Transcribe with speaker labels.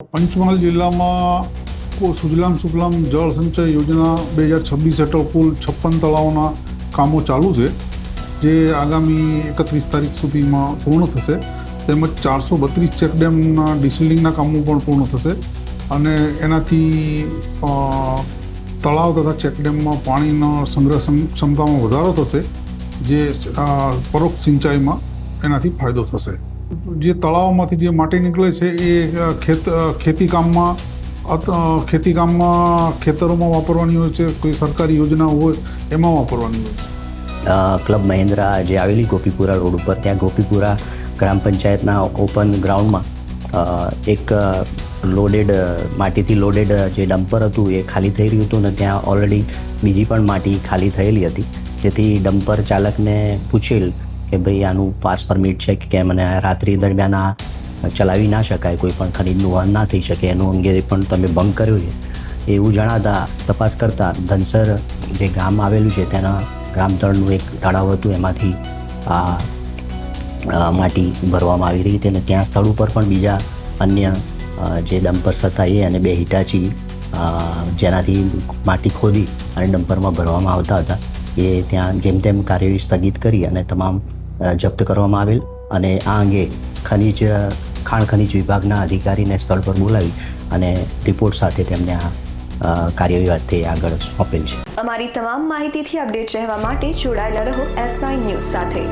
Speaker 1: પંચમહાલ જિલ્લામાં સુજલામ સુફલામ જળ સંચય યોજના 2026 હેઠળ કુલ 56 તળાવોના કામો ચાલુ છે, જે આગામી 31 તારીખ સુધીમાં પૂર્ણ થશે. તેમજ 432 ચેકડેમના ડિસિલિંગના કામો પણ પૂર્ણ થશે અને એનાથી તળાવ તથા ચેકડેમમાં પાણીનો સંગ્રહ ક્ષમતામાં વધારો થશે, જે પરોક્ષ સિંચાઈમાં એનાથી ફાયદો થશે. જે તળાવમાંથી જે માટી નીકળે છે એ ખેતીકામમાં ખેતરોમાં વાપરવાની હોય છે, કોઈ સરકારી યોજના હોય એમાં વાપરવાની હોય છે.
Speaker 2: ક્લબ મહેન્દ્રા જે આવેલી ગોપીપુરા રોડ ઉપર, ત્યાં ગોપીપુરા ગ્રામ પંચાયતના ઓપન ગ્રાઉન્ડમાં એક માટીથી લોડેડ જે ડમ્પર હતું એ ખાલી થઈ રહ્યું હતું અને ત્યાં ઓલરેડી બીજી પણ માટી ખાલી થયેલી હતી, જેથી ડમ્પર ચાલકને પૂછેલ કે ભાઈ આનું પાસ પરમિટ છે કે કેમ, અને રાત્રિ દરમિયાન આ ચલાવી ના શકાય, કોઈ પણ ખરીદનું વહન ના થઈ શકે, એનું અંગે પણ તમે ભંગ કર્યો છે એવું જણાતા તપાસ કરતાં ધનસર જે ગામ આવેલું છે તેના ગ્રામતળનું એક તળાવ હતું, એમાંથી આ માટી ભરવામાં આવી રહી હતી અને ત્યાં સ્થળ ઉપર પણ બીજા અન્ય જે ડમ્પર્સ હતા એ અને 2 હિટાચી જેનાથી માટી ખોદી અને ડમ્પરમાં ભરવામાં આવતા હતા એ ત્યાં જેમ તેમ કાર્યવાહી સ્થગિત કરી અને તમામ જપ્ત કરવામાં આવેલ અને આ અંગે ખાણ ખનીજ વિભાગના અધિકારીને સ્થળ પર બોલાવી અને રિપોર્ટ સાથે તેમને આ કાર્યવાહી આગળ સોંપેલ છે.
Speaker 3: અમારી તમામ માહિતીથી અપડેટ રહેવા માટે જોડાયેલા રહો S9 ન્યૂઝ સાથે.